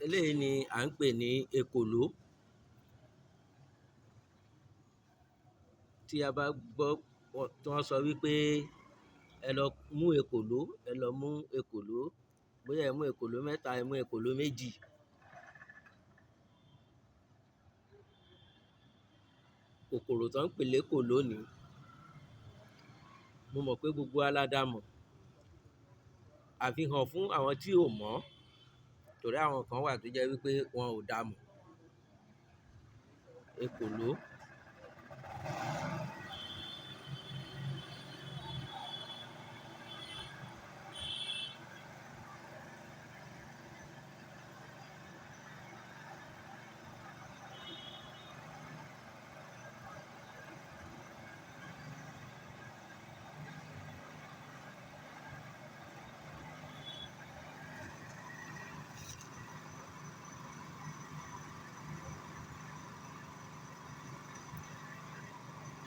eléyìí ni à ń pè ní ekòló. Tí a bá gbọ́ tí wọ́n sọ wípé ẹ lọ mú ekòló, ẹ lọ mú ekòló, bóyá ẹ mú ekòló mẹ́ta, ẹ mú ekòló méjì. Kòkòrò tó ń pè lékòló nìí. Mo mọ̀ pé gbogbo wa la dá mọ̀, àfihàn fún àwọn tí ò mọ̀, torí àwọn kan wà tó jẹ́ wípé wọn ò dá mọ̀. Ekòló